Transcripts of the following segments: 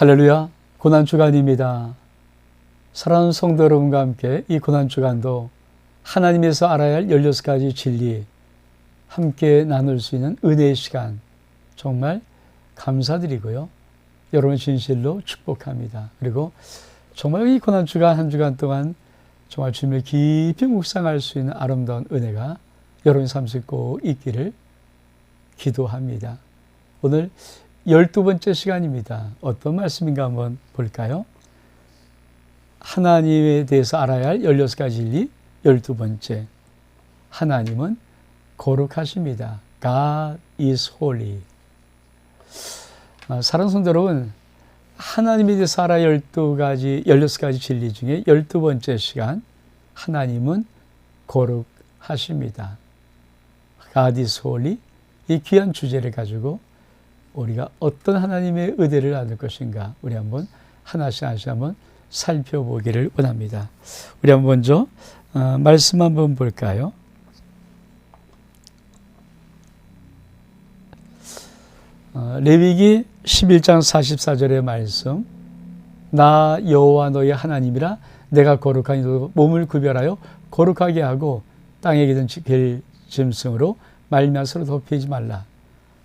할렐루야, 고난주간입니다. 사랑하는 성도 여러분과 함께 이 고난주간도 하나님에서 알아야 할 16가지 진리 함께 나눌 수 있는 은혜의 시간 정말 감사드리고요. 여러분 진실로 축복합니다. 그리고 정말 이 고난주간 한 주간 동안 정말 주님을 깊이 묵상할 수 있는 아름다운 은혜가 여러분 삶 속에 꼭 있기를 기도합니다. 오늘 12번째 시간입니다. 어떤 말씀인가 한번 볼까요? 하나님에 대해서 알아야 할 16가지 진리 12번째. 하나님은 거룩하십니다. God is holy. 사랑하는 성도 여러분, 하나님에 대해서 알아야 할 16가지 진리 중에 12번째 시간, 하나님은 거룩하십니다. God is holy. 이 귀한 주제를 가지고 우리가 어떤 하나님의 의대를 나눌 것인가 우리 한번 하나씩 한번 살펴보기를 원합니다. 우리 한번 먼저 말씀 한번 볼까요? 레위기 11장 44절의 말씀, 나 여호와 너희 하나님이라 내가 거룩하니 너도 몸을 구별하여 거룩하게 하고 땅에 기든 짐승으로 말미암아 서로 덮이지 말라.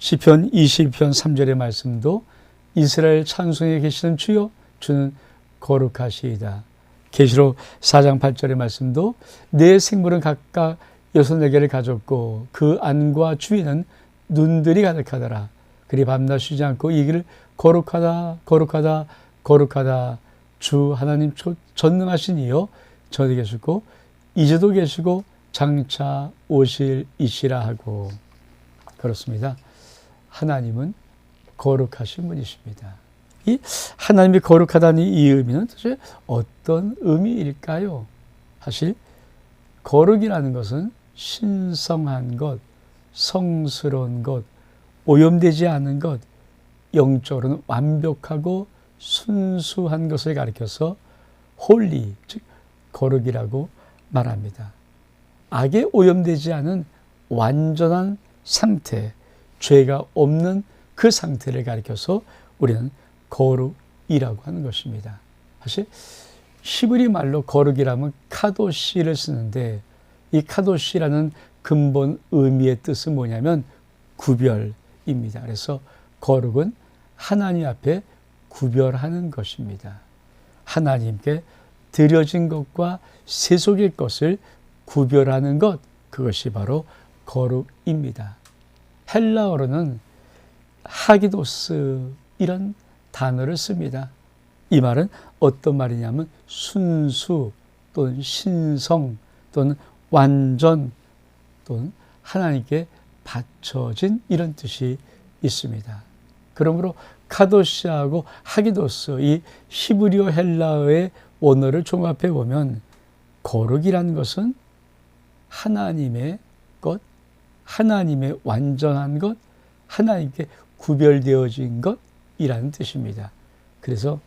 시편 20편 3절의 말씀도 이스라엘 찬송에 계시는 주여 주는 거룩하시이다. 계시록 4장 8절의 말씀도 내 생물은 각각 6개를 가졌고 그 안과 주위는 눈들이 가득하더라. 그리 밤낮 쉬지 않고 이 길을 거룩하다 거룩하다 거룩하다 주 하나님 전능하신 이여 저도 계시고 이제도 계시고 장차 오실 이시라 하고. 그렇습니다. 하나님은 거룩하신 분이십니다. 이 하나님이 거룩하다는 이 의미는 도대체 어떤 의미일까요? 사실 거룩이라는 것은 신성한 것, 성스러운 것, 오염되지 않은 것, 영적으로는 완벽하고 순수한 것을 가리켜서 홀리, 즉 거룩이라고 말합니다. 악에 오염되지 않은 완전한 상태, 죄가 없는 그 상태를 가리켜서 우리는 거룩이라고 하는 것입니다. 사실 히브리 말로 거룩이라면 카도시를 쓰는데 이 카도시라는 근본 의미의 뜻은 뭐냐면 구별입니다. 그래서 거룩은 하나님 앞에 구별하는 것입니다. 하나님께 드려진 것과 세속의 것을 구별하는 것, 그것이 바로 거룩입니다. 헬라어로는 하기도스 이런 단어를 씁니다. 이 말은 어떤 말이냐면 순수 또는 신성 또는 완전 또는 하나님께 바쳐진 이런 뜻이 있습니다. 그러므로 카도시하고 하기도스 이 히브리어 헬라어의 원어를 종합해 보면 거룩이라는 것은 하나님의 것, 하나님의 완전한 것, 하나님께 구별되어진 것이라는 뜻입니다. 그래서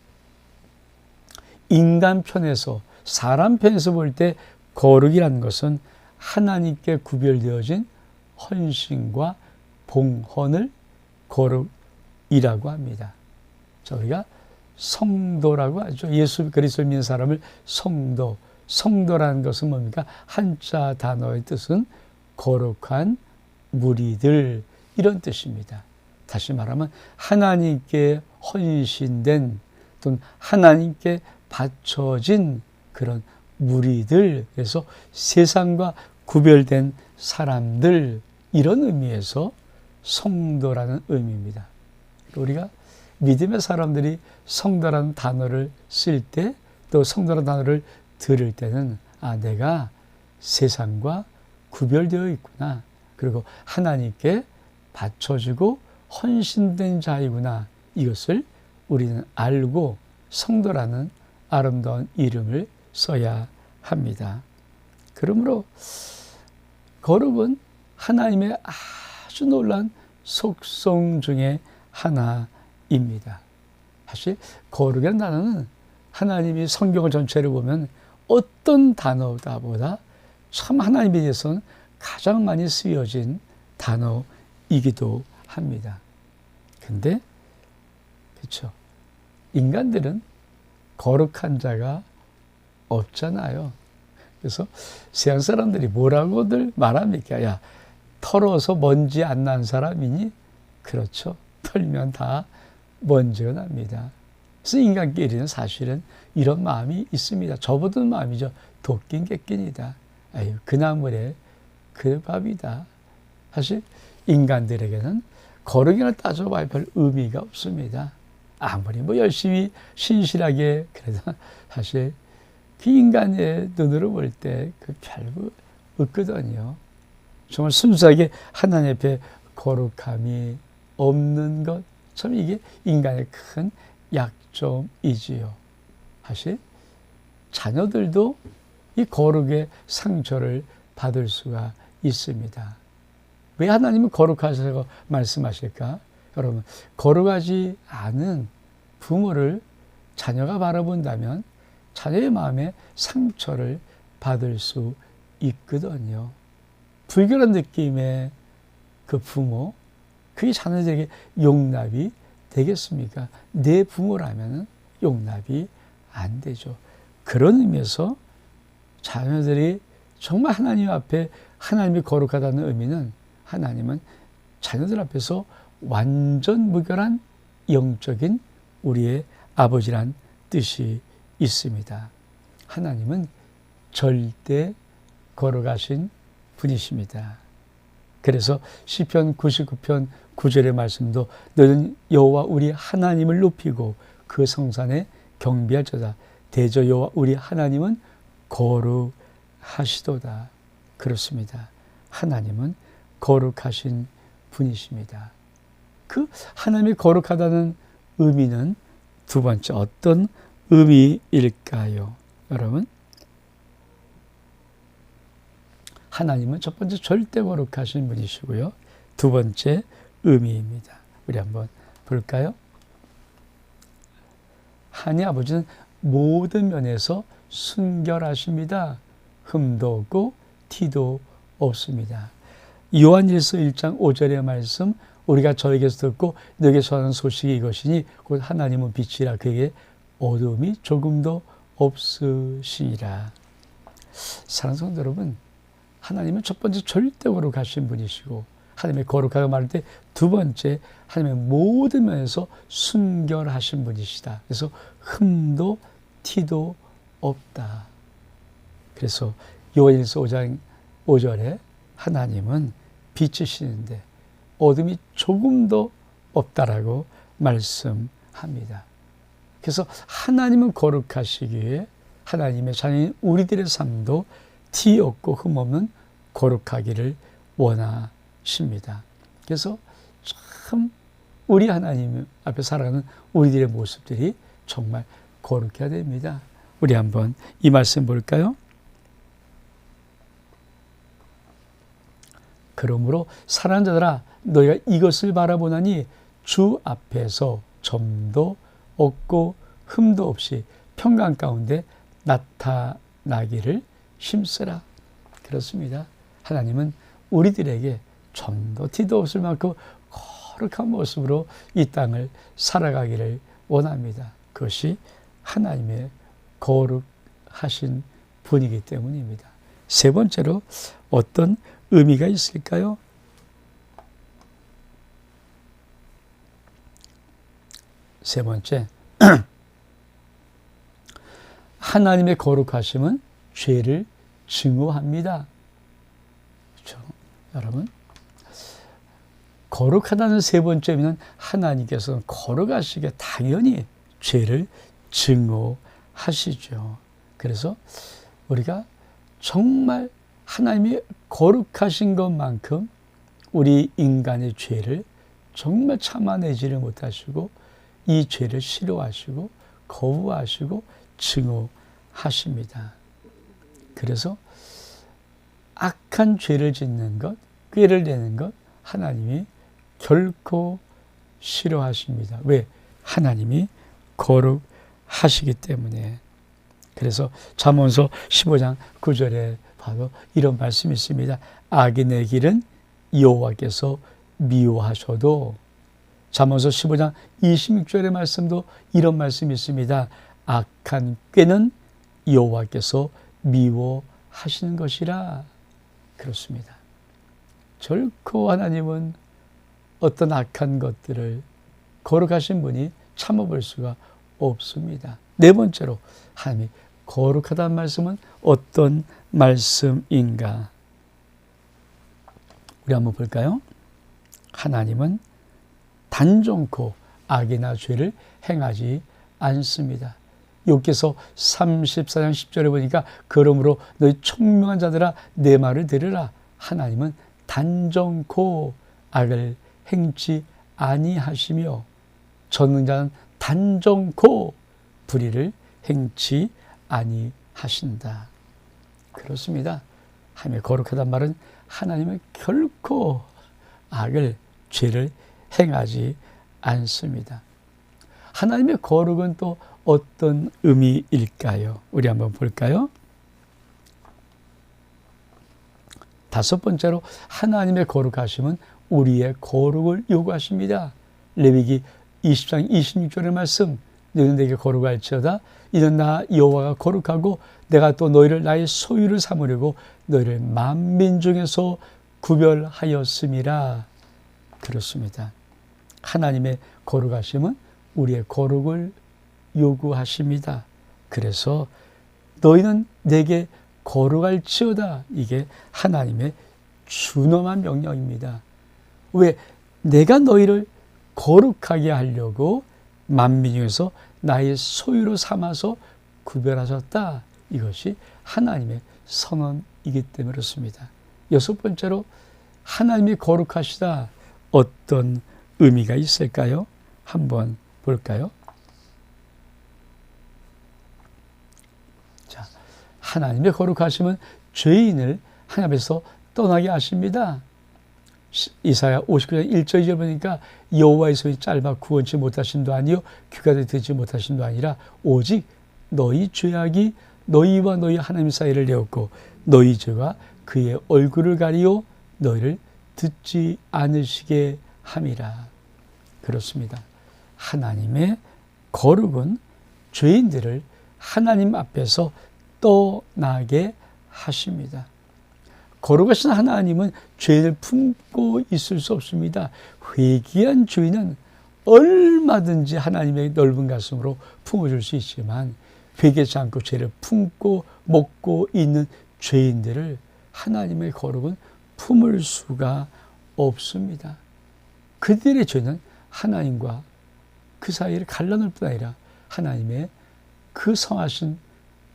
인간 편에서, 사람 편에서 볼 때 거룩이라는 것은 하나님께 구별되어진 헌신과 봉헌을 거룩이라고 합니다. 저희가 성도라고 하죠. 예수 그리스도를 믿는 사람을 성도, 성도라는 것은 뭡니까? 한자 단어의 뜻은 거룩한 무리들 이런 뜻입니다. 다시 말하면 하나님께 헌신된 또는 하나님께 바쳐진 그런 무리들, 그래서 세상과 구별된 사람들 이런 의미에서 성도라는 의미입니다. 우리가 믿음의 사람들이 성도라는 단어를 쓸 때 또 성도라는 단어를 들을 때는 내가 세상과 구별되어 있구나. 그리고 하나님께 바쳐지고 헌신된 자이구나. 이것을 우리는 알고 성도라는 아름다운 이름을 써야 합니다. 그러므로 거룩은 하나님의 아주 놀라운 속성 중에 하나입니다. 사실 거룩이라는 단어는 하나님이 성경을 전체를 보면 어떤 단어보다 참 하나님에 대해서는 가장 많이 쓰여진 단어이기도 합니다. 근데 그렇죠. 인간들은 거룩한 자가 없잖아요. 그래서 세상 사람들이 뭐라고들 말합니까? 야, 털어서 먼지 안 난 사람이니? 그렇죠. 털면 다 먼지가 납니다. 그래서 인간끼리는 사실은 이런 마음이 있습니다. 접어든 마음이죠. 도끼인 객끼니다. 아유, 그 나물에 그 밥이다. 사실 인간들에게는 거룩이나 따져봐야 별 의미가 없습니다. 아무리 뭐 열심히 신실하게 그래도 사실 그 인간의 눈으로 볼 때 그 별거 없거든요. 정말 순수하게 하나님 앞에 거룩함이 없는 것, 참 이게 인간의 큰 약점이지요. 사실 자녀들도 이 거룩의 상처를 받을 수가 있습니다. 왜 하나님은 거룩하시라고 말씀하실까? 여러분, 거룩하지 않은 부모를 자녀가 바라본다면 자녀의 마음에 상처를 받을 수 있거든요. 불결한 느낌의 그 부모, 그게 자녀들에게 용납이 되겠습니까? 내 부모라면 용납이 안 되죠. 그런 의미에서 자녀들이 정말 하나님 앞에 하나님이 거룩하다는 의미는 하나님은 자녀들 앞에서 완전 무결한 영적인 우리의 아버지란 뜻이 있습니다. 하나님은 절대 거룩하신 분이십니다. 그래서 시편 99편 9절의 말씀도 너는 여호와 우리 하나님을 높이고 그 성산에 경배할지어다. 대저 여호와 우리 하나님은 거룩하시도다. 그렇습니다. 하나님은 거룩하신 분이십니다. 그 하나님이 거룩하다는 의미는 두 번째 어떤 의미일까요? 여러분, 하나님은 첫 번째 절대 거룩하신 분이시고요. 두 번째 의미입니다. 우리 한번 볼까요? 하나님 아버지는 모든 면에서 순결하십니다. 흠도 없고 티도 없습니다. 요한일서 1장 5절의 말씀, 우리가 저에게서 듣고 너에게서 하는 소식이 이것이니 곧 하나님은 빛이라 그에게 어두움이 조금도 없으시니라. 사랑하는 성도 여러분, 하나님은 첫 번째 절대 거룩하신 분이시고 하나님의 거룩하다고 말할 때 두 번째 하나님의 모든 면에서 순결하신 분이시다. 그래서 흠도 티도 없다. 그래서 요한일서 5장 5절에 하나님은 빛이시는데 어둠이 조금도 없다라고 말씀합니다. 그래서 하나님은 거룩하시기에 하나님의 자녀인 우리들의 삶도 티 없고 흠 없는 거룩하기를 원하십니다. 그래서 참 우리 하나님 앞에 살아가는 우리들의 모습들이 정말 거룩해야 됩니다. 우리 한번 이 말씀 볼까요? 그러므로 사랑하는 자들아 너희가 이것을 바라보나니 주 앞에서 점도 없고 흠도 없이 평강 가운데 나타나기를 힘쓰라. 그렇습니다. 하나님은 우리들에게 점도 티도 없을 만큼 거룩한 모습으로 이 땅을 살아가기를 원합니다. 그것이 하나님의 거룩하신 분이기 때문입니다. 세 번째로 어떤 의미가 있을까요? 세 번째, 하나님의 거룩하심은 죄를 증오합니다. 그렇죠? 여러분, 거룩하다는 세 번째 의미는 하나님께서는 거룩하시게 당연히 죄를 증오하시죠. 그래서 우리가 정말 하나님이 거룩하신 것만큼 우리 인간의 죄를 정말 참아내지를 못하시고 이 죄를 싫어하시고 거부하시고 증오하십니다. 그래서 악한 죄를 짓는 것, 꾀를 내는 것 하나님이 결코 싫어하십니다. 왜? 하나님이 거룩하시기 때문에. 그래서 잠언서 15장 9절에 봐도 이런 말씀이 있습니다. 악인의 길은 여호와께서 미워하셔도 잠언서 15장 26절의 말씀도 이런 말씀이 있습니다. 악한 꾀는 여호와께서 미워하시는 것이라. 그렇습니다. 결코 하나님은 어떤 악한 것들을 거룩하신 분이 참아볼 수가 없습니다. 네 번째로 하나님이 거룩하다는 말씀은 어떤 말씀인가? 우리 한번 볼까요? 하나님은 단정코 악이나 죄를 행하지 않습니다. 욥기서 34장 10절에 보니까 그러므로 너희 총명한 자들아 내 말을 들으라. 하나님은 단정코 악을 행치 아니하시며 전능자는 단정코 불의를 행치 아니하신다. 그렇습니다. 하나님의 거룩하단 말은 하나님은 결코 악을, 죄를 행하지 않습니다. 하나님의 거룩은 또 어떤 의미일까요? 우리 한번 볼까요? 다섯 번째로 하나님의 거룩하심은 우리의 거룩을 요구하십니다. 레위기 20장 26절의 말씀, 너희는 내게 거룩할지어다. 이는 나 여호와가 거룩하고 내가 또 너희를 나의 소유를 삼으려고 너희를 만민 중에서 구별하였음이라. 그렇습니다. 하나님의 거룩하심은 우리의 거룩을 요구하십니다. 그래서 너희는 내게 거룩할지어다. 이게 하나님의 준엄한 명령입니다. 왜? 내가 너희를 거룩하게 하려고 만민 중에서 나의 소유로 삼아서 구별하셨다. 이것이 하나님의 선언이기 때문에 그렇습니다. 여섯 번째로 하나님이 거룩하시다. 어떤 의미가 있을까요? 한번 볼까요? 자, 하나님의 거룩하심은 죄인을 하나님 앞에서 떠나게 하십니다. 이사야 59장 1절 2절 보니까 여호와의 손이 짧아 구원치 못하심도 아니요 귀가 듣지 못하심도 아니라 오직 너희 죄악이 너희와 너희 하나님 사이를 내었고 너희 죄가 그의 얼굴을 가리어 너희를 듣지 않으시게 함이라. 그렇습니다. 하나님의 거룩은 죄인들을 하나님 앞에서 떠나게 하십니다. 거룩하신 하나님은 죄를 품고 있을 수 없습니다. 회개한 죄인은 얼마든지 하나님의 넓은 가슴으로 품어줄 수 있지만 회개치 않고 죄를 품고 먹고 있는 죄인들을 하나님의 거룩은 품을 수가 없습니다. 그들의 죄는 하나님과 그 사이를 갈라놓을 뿐 아니라 하나님의 그 성하신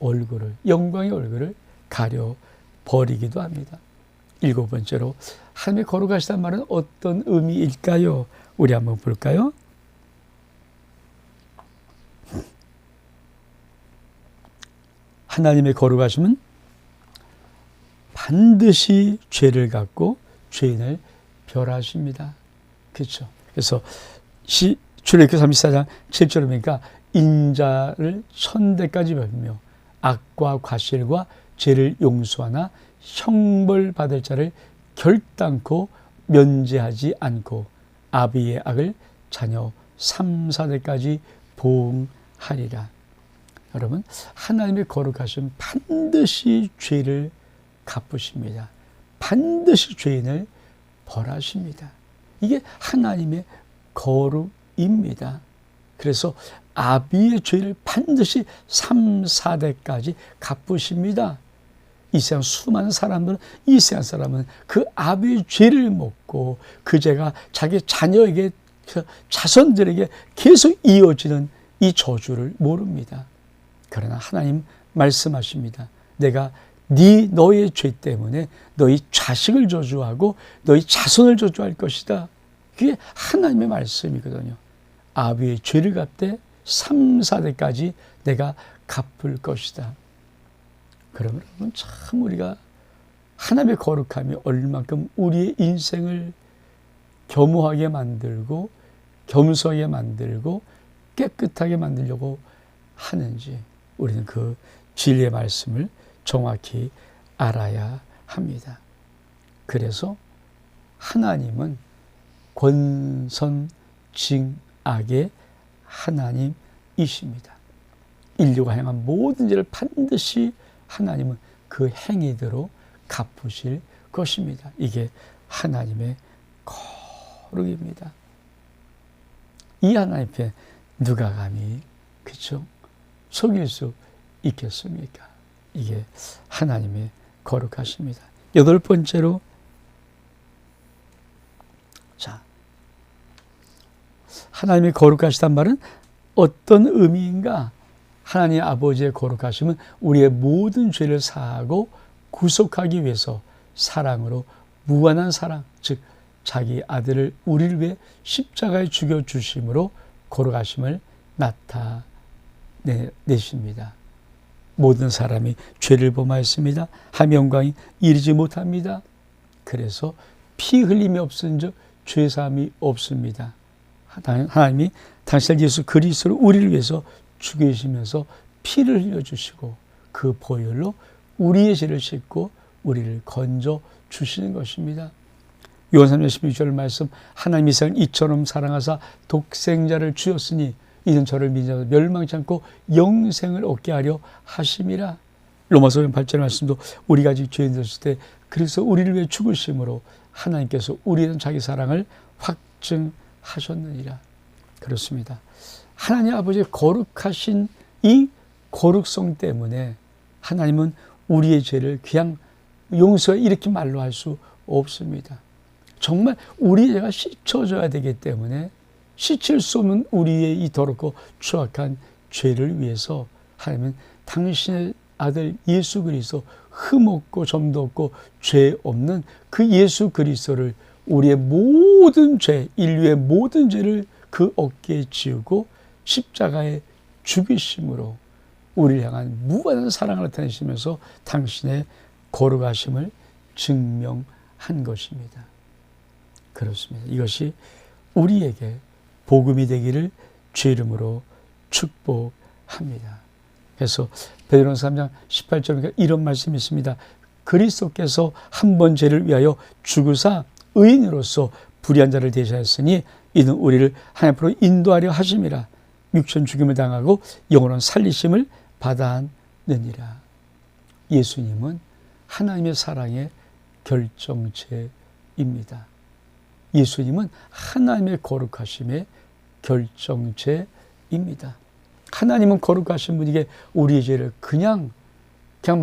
얼굴을, 영광의 얼굴을 가려버리기도 합니다. 일곱 번째로 하나님의 거룩하시다는 말은 어떤 의미일까요? 우리 한번 볼까요? 하나님의 거룩하심은 반드시 죄를 갖고 죄인을 벌하십니다. 그렇죠. 그래서 출애굽기 34장 7절에 보니까 인자를 천대까지 벌며 악과 과실과 죄를 용서하나 형벌받을 자를 결단코 면제하지 않고 아비의 악을 자녀 3, 4대까지 보응하리라. 여러분, 하나님의 거룩하심 반드시 죄를 갚으십니다. 반드시 죄인을 벌하십니다. 이게 하나님의 거룩입니다. 그래서 아비의 죄를 반드시 3, 4대까지 갚으십니다. 이 세상 수많은 사람들은 이 세상 사람은 그 아비의 죄를 먹고 그 죄가 자기 자녀에게 자손들에게 계속 이어지는 이 저주를 모릅니다. 그러나 하나님 말씀하십니다. 내가 너의 죄 때문에 너희 자식을 저주하고 너희 자손을 저주할 것이다. 그게 하나님의 말씀이거든요. 아비의 죄를 갚되 3, 4대까지 내가 갚을 것이다. 그러면 참 우리가 하나님의 거룩함이 얼만큼 우리의 인생을 겸허하게 만들고 겸손하게 만들고 깨끗하게 만들려고 하는지 우리는 그 진리의 말씀을 정확히 알아야 합니다. 그래서 하나님은 징악의 하나님이십니다. 인류가 행한 모든 죄를 반드시 하나님은 그 행위대로 갚으실 것입니다. 이게 하나님의 거룩입니다. 이 하나님 앞에 누가 감히 그쵸? 속일 수 있겠습니까? 이게 하나님의 거룩하십니다. 8번째로, 자, 하나님의 거룩하시단 말은 어떤 의미인가? 하나님 아버지의 거룩하심은 우리의 모든 죄를 사하고 구속하기 위해서 사랑으로 무한한 사랑, 즉 자기 아들을 우리를 위해 십자가에 죽여주심으로 거룩하심을 나타내십니다. 모든 사람이 죄를 범하였습니다. 하며 영광이 이르지 못합니다. 그래서 피 흘림이 없은즉 죄사함이 없습니다. 하나님이 당신 예수 그리스도로 우리를 위해서 죽이시면서 피를 흘려주시고 그 보혈로 우리의 죄를 씻고 우리를 건져 주시는 것입니다. 요한 3장 16절 말씀, 하나님이 세상을 이처럼 사랑하사 독생자를 주었으니 이는 저를 믿는 자도 멸망치 않고 영생을 얻게 하려 하심이라. 로마서 8절 말씀도 우리가 아직 죄인되었을 때 그래서 우리를 위해 죽으심으로 하나님께서 우리에 대한 자기 사랑을 확증하셨느니라. 그렇습니다. 하나님 아버지의 거룩하신 이 거룩성 때문에 하나님은 우리의 죄를 그냥 용서해 이렇게 말로 할 수 없습니다. 정말 우리의 죄가 씻어져야 되기 때문에 씻을 수 없는 우리의 이 더럽고 추악한 죄를 위해서 하나님은 당신의 아들 예수 그리스도 흠없고 점도 없고 죄 없는 그 예수 그리스도를 우리의 모든 죄, 인류의 모든 죄를 그 어깨에 지우고 십자가에 죽이심으로 우리를 향한 무한한 사랑을 나타내시면서 당신의 거룩하심을 증명한 것입니다. 그렇습니다. 이것이 우리에게 복음이 되기를 주 이름으로 축복합니다. 그래서 베드로전서 3장 18절에 이런 말씀이 있습니다. 그리스도께서 한 번 죄를 위하여 죽으사 의인으로서 불의한 자를 대신하였으니 이는 우리를 하나님 앞으로 인도하려 하심이라. 육천 죽임을 당하고 영원한 살리심을 받아느니라. 예수님은 하나님의 사랑의 결정체입니다. 예수님은 하나님의 거룩하심의 결정체입니다. 하나님은 거룩하신 분에게 우리의 죄를 그냥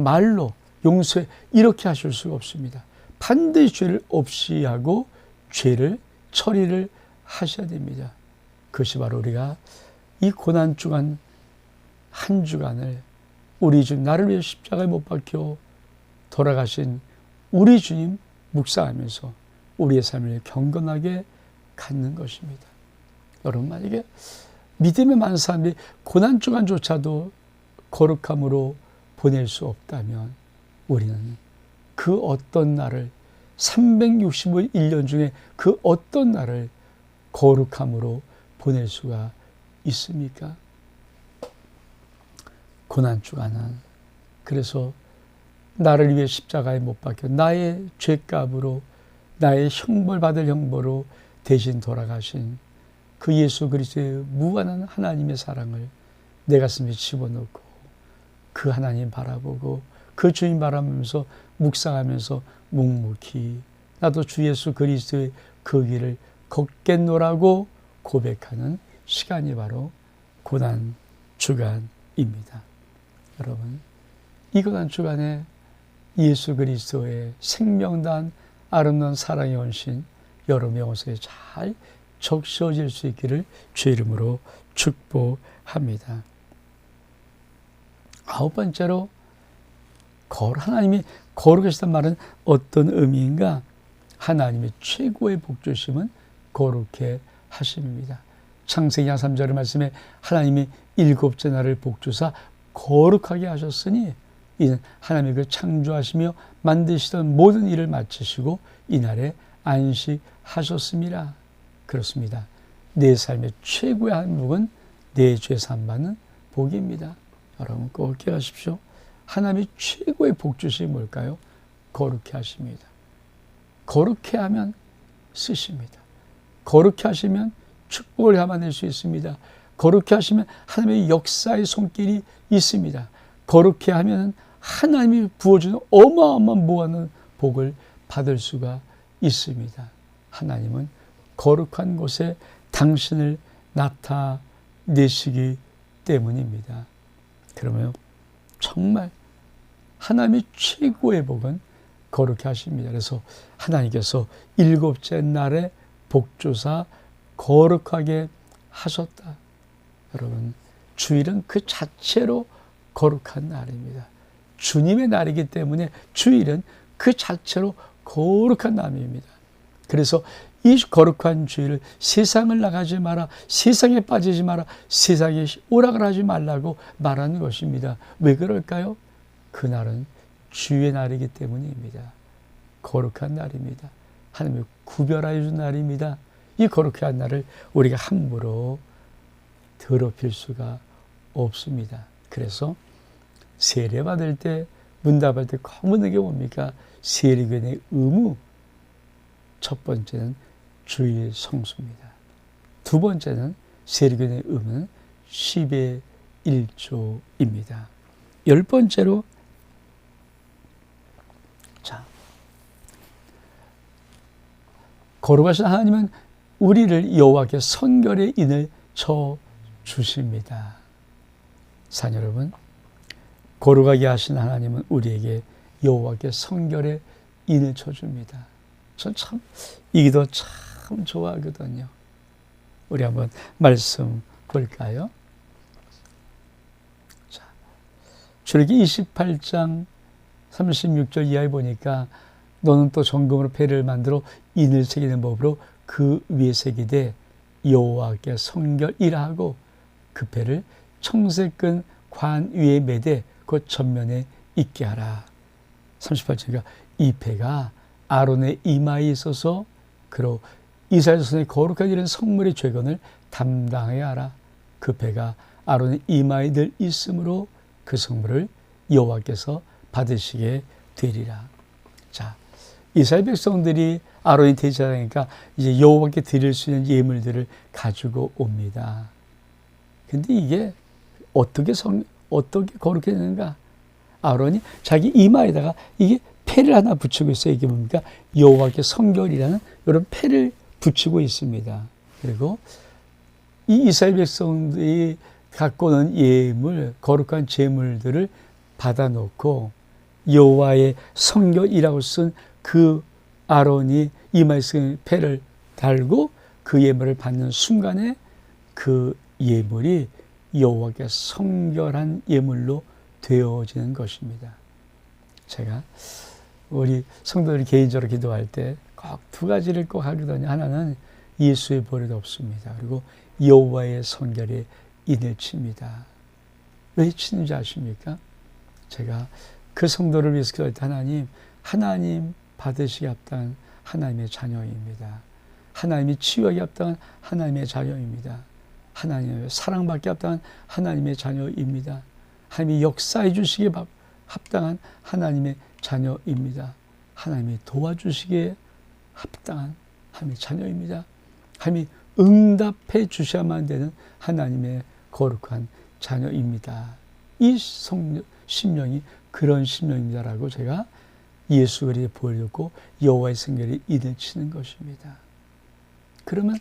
말로 용서해 이렇게 하실 수가 없습니다. 반드시 죄를 없이 하고 죄를 처리를 하셔야 됩니다. 그것이 바로 우리가 이 고난주간 한 주간을 우리 주님 나를 위해 십자가에 못 박혀 돌아가신 우리 주님 묵상하면서 우리의 삶을 경건하게 갖는 것입니다. 여러분, 만약에 믿음의 많은 사람들이 고난주간조차도 거룩함으로 보낼 수 없다면 우리는 그 어떤 날을 365일 중에 그 어떤 날을 거룩함으로 보낼 수가 있습니까? 고난주간은 그래서 나를 위해 십자가에 못 박혀 나의 죄값으로 나의 형벌받을 형벌로 대신 돌아가신 그 예수 그리스도의 무한한 하나님의 사랑을 내 가슴에 집어넣고 그 하나님 바라보고 그 주님 바라보면서 묵상하면서 묵묵히 나도 주 예수 그리스도의 그 길을 걷겠노라고 고백하는 시간이 바로 고난주간입니다. 여러분, 이 고난주간에 예수 그리스도의 생명단 아름다운 사랑의 원신 여러분 영혼속에 잘 적셔질 수 있기를 주 이름으로 축복합니다. 9번째로 하나님이 거룩하시단 말은 어떤 의미인가? 하나님의 최고의 복주심은 거룩해 하심입니다. 창세기 3절의 말씀에 하나님이 7째 날을 복주사 거룩하게 하셨으니 이는 하나님이 그 창조하시며 만드시던 모든 일을 마치시고 이날에 안식하셨습니다. 그렇습니다. 내 삶의 최고의 한복은 내 죄 사함받는 복입니다. 여러분 꼭 기억하십시오. 하나님의 최고의 복주심이 뭘까요? 거룩해 하십니다. 거룩해 하면 쓰십니다. 거룩해 하시면 축복을 담아낼 수 있습니다. 거룩해 하시면 하나님의 역사의 손길이 있습니다. 거룩해 하면 하나님이 부어주는 어마어마한 무한한 복을 받을 수가 있습니다. 하나님은 거룩한 곳에 당신을 나타내시기 때문입니다. 그러면 정말 하나님의 최고의 복은 거룩해 하십니다. 그래서 하나님께서 일곱째 날에 복주사 거룩하게 하셨다. 여러분, 주일은 그 자체로 거룩한 날입니다. 주님의 날이기 때문에 주일은 그 자체로 거룩한 날입니다. 그래서 이 거룩한 주일을 세상을 나가지 마라, 세상에 빠지지 마라, 세상에 오락을 하지 말라고 말하는 것입니다. 왜 그럴까요? 그날은 주의 날이기 때문입니다. 거룩한 날입니다. 하나님이 구별하여 준 날입니다. 이 거룩한 날을 우리가 함부로 더럽힐 수가 없습니다. 그래서 세례받을 때, 문답할 때 묻는 게 뭡니까? 세례교인의 의무. 첫 번째는 주일 성수입니다. 두 번째는 세례교인의 의무는 10의 1조입니다. 열 번째로, 자, 거룩하신 하나님은 우리를 여호와께 성결의 인을 쳐 주십니다. 사랑 여러분, 거룩하게 하신 하나님은 우리에게 여호와께 성결의 인을 쳐줍니다. 전 참 이 기도 참 좋아하거든요. 우리 한번 말씀 볼까요? 자, 출애굽기 28장 36절 이하에 보니까 너는 또 정금으로 패를 만들어 인을 새기는 법으로 그 위에 새기되 여호와께 성결이라 하고 그 패를 청색끈 관 위에 매되 그 전면에 있게 하라. 38절이니까 이 패가 아론의 이마에 있어서 그로 이스라엘 자손의 거룩하게 이른 성물의 죄건을 담당하여 하라. 그 패가 아론의 이마에 늘 있으므로 그 성물을 여호와께서 받으시게 되리라. 자, 이스라엘 백성들이 아론이 대제사장이니까 이제 여호와께 드릴 수 있는 예물들을 가지고 옵니다. 근데 이게 어떻게 거룩해지는가? 아론이 자기 이마에다가 이게 패를 하나 붙이고 있어요. 이게 뭡니까? 여호와께 성결이라는 이런 패를 붙이고 있습니다. 그리고 이 이스라엘 백성들이 갖고 오는 예물, 거룩한 제물들을 받아놓고 여호와의 성결이라고 쓴 그 아론이 이마에 쓴 패를 달고 그 예물을 받는 순간에 그 예물이 여호와께 성결한 예물로 되어지는 것입니다. 제가 우리 성도들이 개인적으로 기도할 때 꼭 두 가지를 꼭 하거든요. 하나는 예수의 보혈이 없습니다. 그리고 여호와의 성결에 인을 칩니다. 왜 치는지 아십니까? 제가 그 성도를 위해서 기도할 때 하나님 받으시기 합당한 하나님의 자녀입니다. 하나님이 치유하기 합당한 하나님의 자녀입니다. 하나님의 사랑받기 합당한 하나님의 자녀입니다. 하나님이 역사해 주시기에 합당한 하나님의 자녀입니다. 하나님이 도와주시기에 합당한 하나님의 자녀입니다. 하나님이 응답해 주셔야만 되는 하나님의 거룩한 자녀입니다. 이 심령이 그런 심령입니다라고 제가 예수 그리스도의 보혈이었고 여호와의 성결에 인을 치는 것입니다. 그러면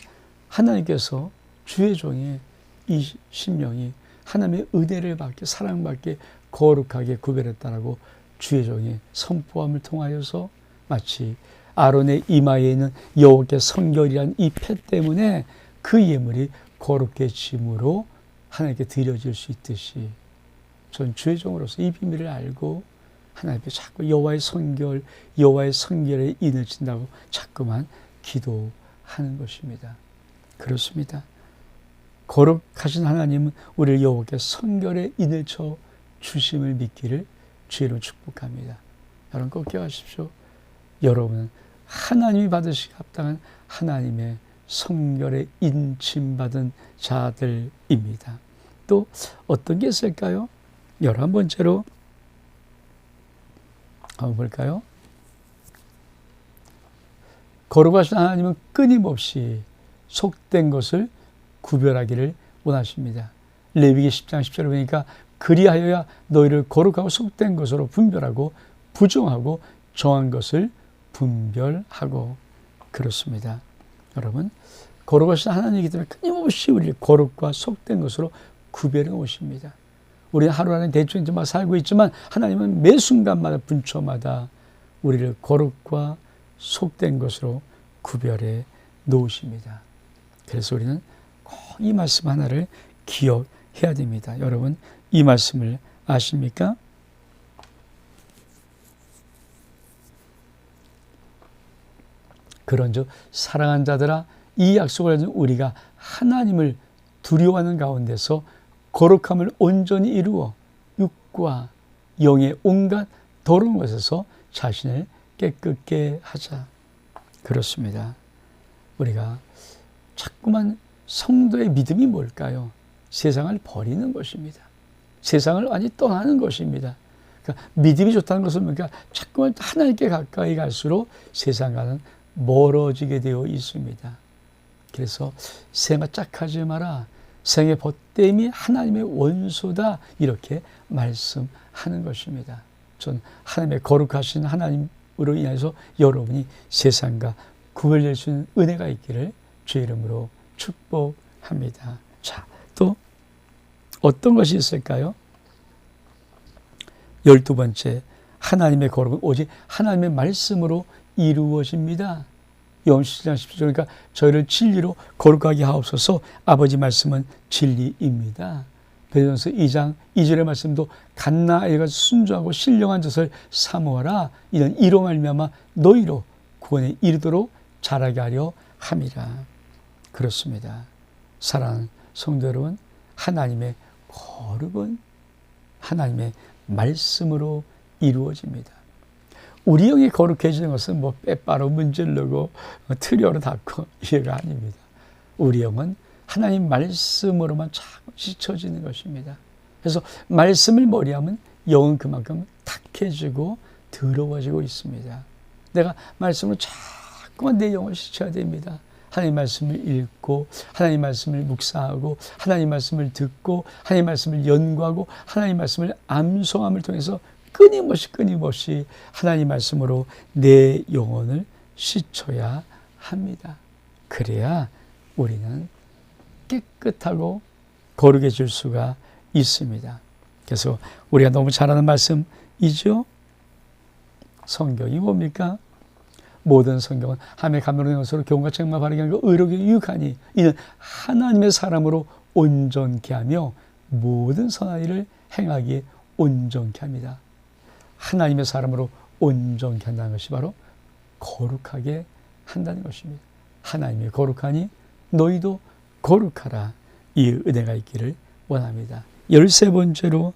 하나님께서 주의 종의 이 심령이 하나님의 은혜를 받게 사랑받게 거룩하게 구별했다라고 주의 종의 선포함을 통하여서 마치 아론의 이마에 있는 여호와께 성결이란 이 패 때문에 그 예물이 거룩해짐으로 하나님께 드려질 수 있듯이 전 주의 종으로서 이 비밀을 알고 하나님께 자꾸 여호와의 성결에 인을 친다고 자꾸만 기도하는 것입니다. 그렇습니다. 거룩하신 하나님은 우리를 여호와께 성결에 인을 쳐 주심을 믿기를 주의로 축복합니다. 여러분 꼭 기억하십시오. 여러분은 하나님이 받으시기 합당한 하나님의 성결에 인침받은 자들입니다. 또 어떤 게 있을까요? 11번째로 한번 볼까요? 거룩하신 하나님은 끊임없이 속된 것을 구별하기를 원하십니다. 레위기 10장 10절에 보니까 그리하여야 너희를 거룩하고 속된 것으로 분별하고 부정하고 정한 것을 분별하고. 그렇습니다. 여러분, 거룩하신 하나님이기 때문에 끊임없이 우리를 거룩과 속된 것으로 구별해 오십니다. 우리는 하루하루 대충 좀 살고 있지만 하나님은 매 순간마다 분초마다 우리를 거룩과 속된 것으로 구별해 놓으십니다. 그래서 우리는 꼭 이 말씀 하나를 기억해야 됩니다. 여러분, 이 말씀을 아십니까? 그런즉 사랑하는 자들아, 이 약속을 가진 우리가 하나님을 두려워하는 가운데서 거룩함을 온전히 이루어 육과 영의 온갖 더러운 것에서 자신을 깨끗게 하자. 그렇습니다. 우리가 자꾸만 성도의 믿음이 뭘까요? 세상을 버리는 것입니다. 세상을 완전히 떠나는 것입니다. 그러니까 믿음이 좋다는 것은 뭔가 자꾸만 하나님께 가까이 갈수록 세상과는 멀어지게 되어 있습니다. 그래서 생아 짝하지 마라. 생의 벗됨이 하나님의 원수다. 이렇게 말씀하는 것입니다. 전 하나님의 거룩하신 하나님으로 인해서 여러분이 세상과 구별될 수 있는 은혜가 있기를 주의 이름으로 축복합니다. 자, 또 어떤 것이 있을까요? 12번째, 하나님의 거룩은 오직 하나님의 말씀으로 이루어집니다. 요한 17장 10절, 그러니까 저희를 진리로 거룩하게 하옵소서. 아버지 말씀은 진리입니다. 베드로전서 2장 2절의 말씀도 갓나 아이가 순종하고 신령한 젖을 사모하라. 이는 이로 말미암아 너희로 구원에 이르도록 자라게 하려 함이라. 그렇습니다. 사랑하는 성도 여러분, 하나님의 거룩은 하나님의 말씀으로 이루어집니다. 우리 영이 거룩해지는 것은 뭐 빼빠로 문질르고 트리어로 닦고 이해가 아닙니다. 우리 영은 하나님 말씀으로만 자꾸 씻어지는 것입니다. 그래서 말씀을 머리하면 영은 그만큼 탁해지고 더러워지고 있습니다. 내가 말씀으로 자꾸만 내 영을 씻어야 됩니다. 하나님 말씀을 읽고 하나님 말씀을 묵상하고 하나님 말씀을 듣고 하나님 말씀을 연구하고 하나님 말씀을 암송함을 통해서 끊임없이 하나님 말씀으로 내 영혼을 씻어야 합니다. 그래야 우리는 깨끗하고 거룩해질 수가 있습니다. 그래서 우리가 너무 잘 아는 말씀이죠. 성경이 뭡니까? 모든 성경은 하나님의 감동된 것으로 교훈과 책망 바르게 하고 의롭게 유익하니 이는 하나님의 사람으로 온전케 하며 모든 선한 일을 행하기에 온전케 합니다. 하나님의 사람으로 온전케 한다는 것이 바로 거룩하게 한다는 것입니다. 하나님이 거룩하니 너희도 거룩하라. 이 은혜가 있기를 원합니다. 13번째로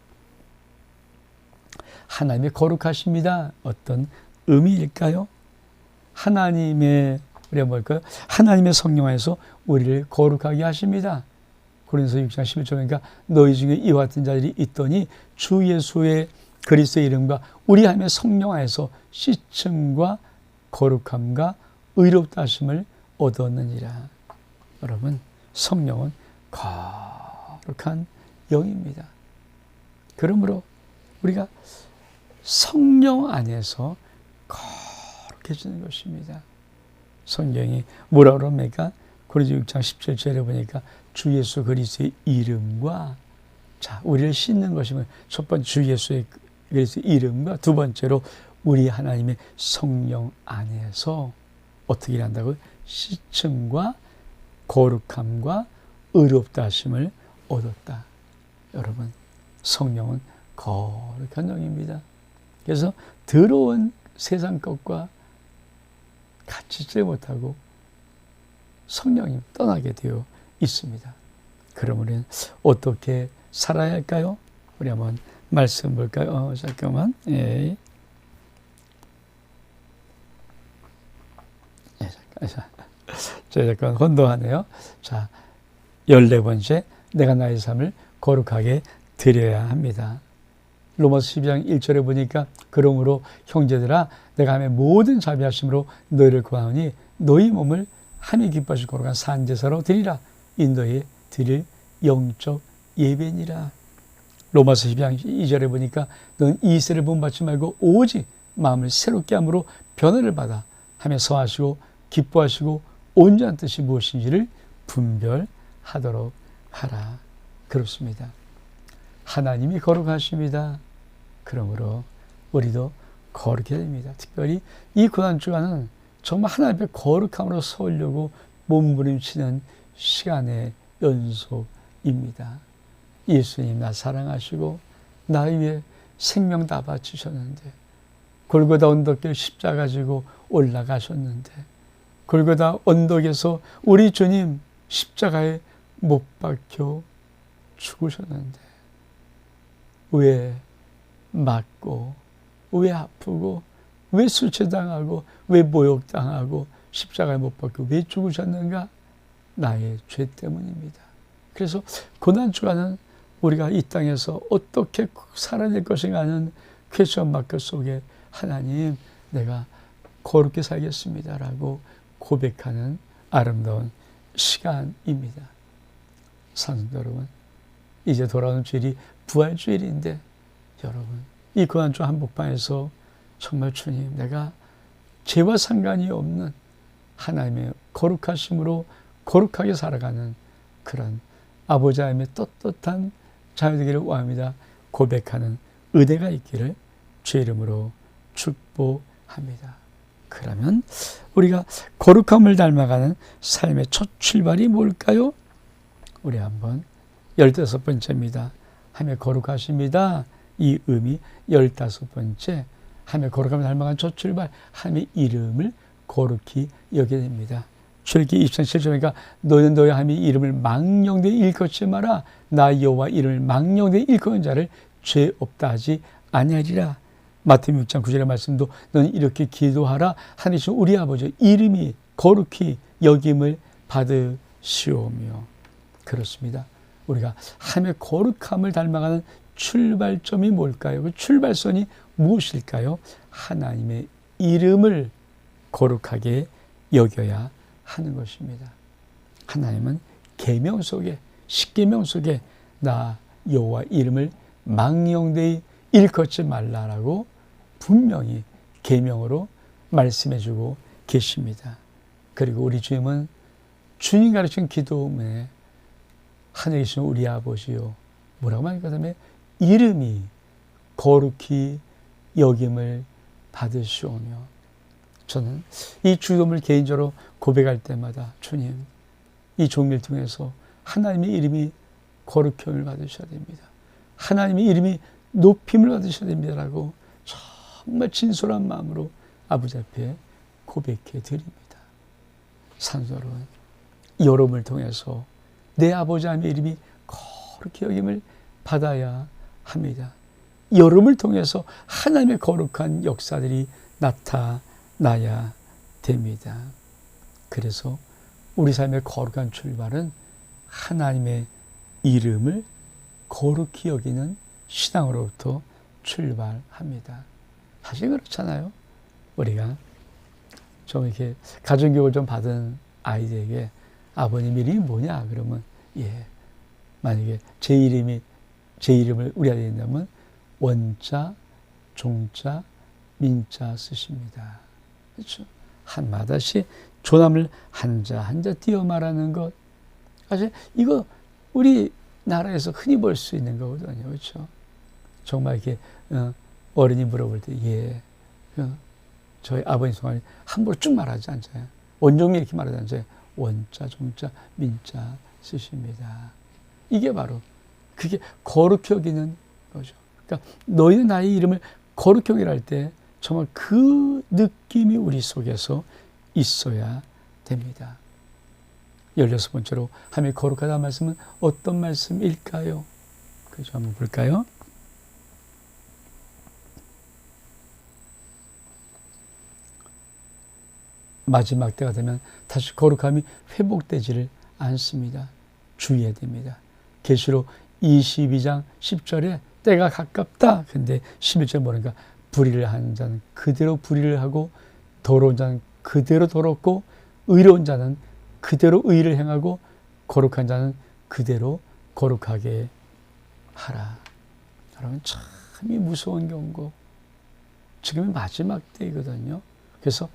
하나님의 거룩하십니다. 어떤 의미일까요? 하나님의 우리가 뭘까요? 하나님의 성령 안에서 우리를 거룩하게 하십니다. 고린도서 6장 11절, 그러니까 너희 중에 이와 같은 자들이 있더니 주 예수의 그리스도의 이름과 우리 하나님의 성령 안에서 씻음과 거룩함과 의롭다 하심을 얻었느니라. 여러분, 성령은 거룩한 영입니다. 그러므로 우리가 성령 안에서 거룩해지는 것입니다. 성경이 뭐라고 그럽니까? 고린도서 6장 17절에 보니까 주 예수 그리스도의 이름과, 자, 우리를 씻는 것이면 첫 번째 주 예수의 그리스도의 이름과, 두 번째로 우리 하나님의 성령 안에서 어떻게 일한다고요? 씻음과 거룩함과 의롭다 하심을 얻었다. 여러분, 성령은 거룩한 영입니다. 그래서 더러운 세상 것과 같이 있지 못하고 성령이 떠나게 되어 있습니다. 그럼 우리는 어떻게 살아야 할까요? 우리 한번 말씀 볼까요? 잠깐만. 예. 저 약간 혼동하네요. 자, 14번째, 내가 나의 삶을 거룩하게 드려야 합니다. 로마서 12장 1절에 보니까 그러므로 형제들아 내가 하며 모든 자비하심으로 너희를 구하오니 너희 몸을 하나님 기뻐하시고 거룩한 산제사로 드리라. 이 너희의 드릴 영적 예배니라. 로마서 12장 2절에 보니까 넌 이세를 본받지 말고 오직 마음을 새롭게 함으로 변화를 받아 하며 서하시고 기뻐하시고 온전한 뜻이 무엇인지를 분별하도록 하라. 그렇습니다. 하나님이 거룩하십니다. 그러므로 우리도 거룩해야 됩니다. 특별히 이 고난주간은 정말 하나님 앞에 거룩함으로 서려고 몸부림치는 시간의 연속입니다. 예수님 나 사랑하시고 나 위해 생명 다 바치셨는데, 골고다 언덕길 십자가 지고 올라가셨는데, 골고다 언덕에서 우리 주님 십자가에 못 박혀 죽으셨는데 왜 맞고, 왜 아프고, 왜 술취당하고, 왜 모욕당하고 십자가에 못 박혀 왜 죽으셨는가? 나의 죄 때문입니다. 그래서 고난주간은 우리가 이 땅에서 어떻게 살아낼 것인가 하는 퀘스천 마크 속에 하나님 내가 거룩히 살겠습니다 라고 고백하는 아름다운 시간입니다. 사랑하는 여러분, 이제 돌아오는 주일이 부활주일인데 여러분 이 고난주 한복판에서 정말 주님 내가 죄와 상관이 없는 하나님의 거룩하심으로 거룩하게 살아가는 그런 아버지 하나님의 떳떳한 자녀 되기를 원합니다 고백하는 은혜가 있기를 주의 이름으로 축복합니다. 그러면 우리가 거룩함을 닮아가는 삶의 첫 출발이 뭘까요? 우리 한번 15번째입니다. 하나님의 거룩하십니다. 이 의미 15번째, 하나님의 거룩함을 닮아가는 첫 출발, 하나님의 이름을 거룩히 여겨야 됩니다. 출애굽기 20장 7절이니까 너는 너의 하나님의 이름을 망령되이 일컫지 마라. 나 여호와 이름을 망령되이 일컫는 자를 죄 없다 하지 아니하리라. 마태복음 6장 9절의 말씀도 너는 이렇게 기도하라. 하나님 우리 아버지 이름이 거룩히 여김을 받으시오며. 그렇습니다. 우리가 하나님의 거룩함을 닮아가는 출발점이 뭘까요? 그 출발선이 무엇일까요? 하나님의 이름을 거룩하게 여겨야 하는 것입니다. 하나님은 계명 속에, 십계명 속에 나 여호와 이름을 망령되이 일컫지 말라라고 분명히 계명으로 말씀해주고 계십니다. 그리고 우리 주님은 주님 가르친 기도문에 하늘에 계신 우리 아버지요 뭐라고 말하니까 그다음에 이름이 거룩히 여김을 받으시오며. 저는 이 주dom을 개인적으로 고백할 때마다 주님 이 종일 통해서 하나님의 이름이 거룩함을 받으셔야 됩니다. 하나님의 이름이 높임을 받으셔야 됩니다라고 정말 진솔한 마음으로 아버지 앞에 고백해 드립니다. 사랑하는 여러분, 여러분을 통해서 내 아버지 하나님의 이름이 거룩히 여김을 받아야 합니다. 여러분을 통해서 하나님의 거룩한 역사들이 나타나야 됩니다. 그래서 우리 삶의 거룩한 출발은 하나님의 이름을 거룩히 여기는 신앙으로부터 출발합니다. 사실 그렇잖아요. 우리가 좀 이렇게 가정교육을 좀 받은 아이들에게 아버님 이름이 뭐냐 그러면 만약에 제 이름을 우리 아이가 된다면 원자, 종자, 민자 쓰십니다. 그렇죠? 한마다씩 조남을 한자 한자 띄어 말하는 것, 사실 이거 우리 나라에서 흔히 볼 수 있는 거거든요. 그렇죠? 정말 이렇게 어른이 물어볼 때 저희 아버님 성함이 함부로 쭉 말하지 않잖아요. 원종이 이렇게 말하지 않잖아요. 원자, 종자, 민자 쓰십니다. 이게 바로 그게 거룩히 여기는 거죠. 그러니까 너희는 나의 이름을 거룩히 여기라 할 때 정말 그 느낌이 우리 속에서 있어야 됩니다. 16번째로 하나님의 거룩하다는 말씀은 어떤 말씀일까요? 그죠? 한번 볼까요? 마지막 때가 되면 다시 거룩함이 회복되지를 않습니다. 주의해야 됩니다. 계시록 22장 10절에 때가 가깝다. 근데 11절 뭐니까 불의를 하는 자는 그대로 불의를 하고 더러운 자는 그대로 더럽고 의로운 자는 그대로 의를 행하고 거룩한 자는 그대로 거룩하게 하라. 여러분 참이 무서운 경고. 지금이 마지막 때이거든요. 그래서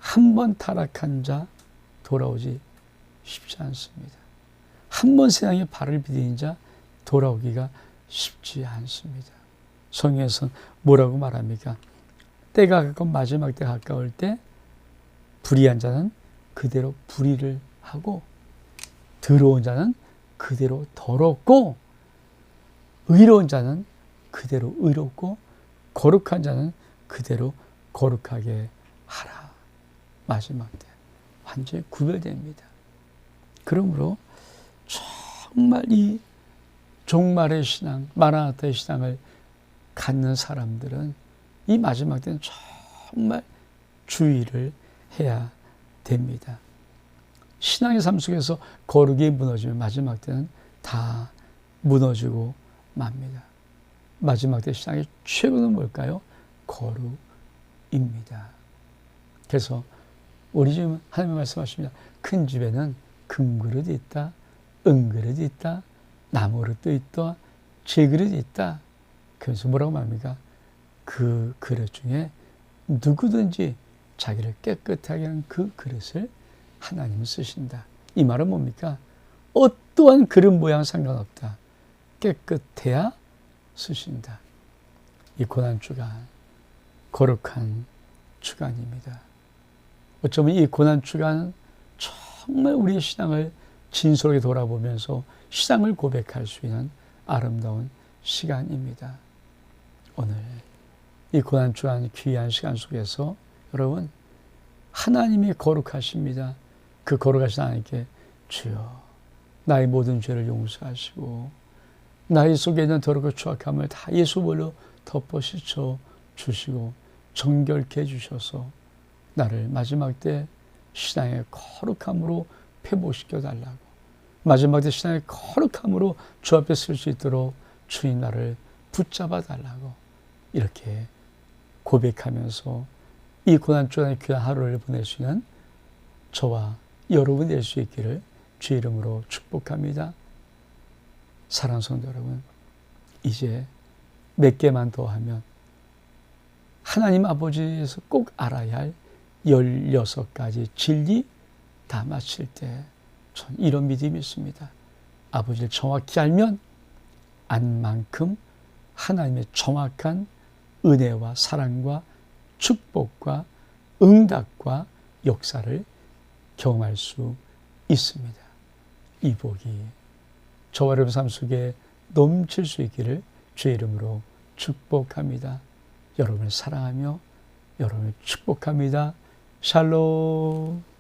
한 번 타락한 자 돌아오지 쉽지 않습니다. 한 번 세상에 발을 디딘 자 돌아오기가 쉽지 않습니다. 성경에서는 뭐라고 말합니까? 때가 가까운 마지막 때 가까울 때 불의한 자는 그대로 불의를 하고 더러운 자는 그대로 더럽고 의로운 자는 그대로 의롭고 거룩한 자는 그대로 거룩하게 하라. 마지막 때 완전히 구별됩니다. 그러므로 정말 이 종말의 신앙, 마라나타의 신앙을 갖는 사람들은 이 마지막 때는 정말 주의를 해야 됩니다. 신앙의 삶 속에서 거룩이 무너지면 마지막 때는 다 무너지고 맙니다. 마지막 때 신앙의 최고는 뭘까요? 거룩입니다. 그래서 우리 지금 하나님 말씀하십니다. 큰 집에는 금그릇이 있다, 은그릇이 있다, 나무그릇도 있다, 재그릇이 있다. 그래서 뭐라고 말합니까? 그 그릇 중에 누구든지 자기를 깨끗하게 한 그 그릇을 하나님은 쓰신다. 이 말은 뭡니까? 어떠한 그릇 모양 상관없다. 깨끗해야 쓰신다. 이 고난주간 거룩한 주간입니다. 어쩌면 이 고난주간은 정말 우리의 신앙을 진솔하게 돌아보면서 신앙을 고백할 수 있는 아름다운 시간입니다. 오늘 이 고난주간 귀한 시간 속에서 여러분 하나님이 거룩하십니다. 그 거룩하신 하나님께 주여 나의 모든 죄를 용서하시고 나의 속에 있는 더럽고 추악함을 다 예수보혈로 덮어 씻어 주시고 정결케 해주셔서 나를 마지막 때 신앙의 거룩함으로 회복시켜 달라고, 마지막 때 신앙의 거룩함으로 주 앞에 설 수 있도록 주님 나를 붙잡아 달라고 이렇게 고백하면서 이 고난주간의 귀한 하루를 보낼 수 있는 저와 여러분이 될 수 있기를 주의 이름으로 축복합니다. 사랑하는 성도 여러분, 이제 몇 개만 더 하면 하나님 아버지에서 꼭 알아야 할 16가지 진리 다 마칠 때 전 이런 믿음이 있습니다. 아버지를 정확히 알면 안 만큼 하나님의 정확한 은혜와 사랑과 축복과 응답과 역사를 경험할 수 있습니다. 이 복이 저와 여러분 삶 속에 넘칠 수 있기를 주의 이름으로 축복합니다. 여러분을 사랑하며 여러분을 축복합니다. 샬롬.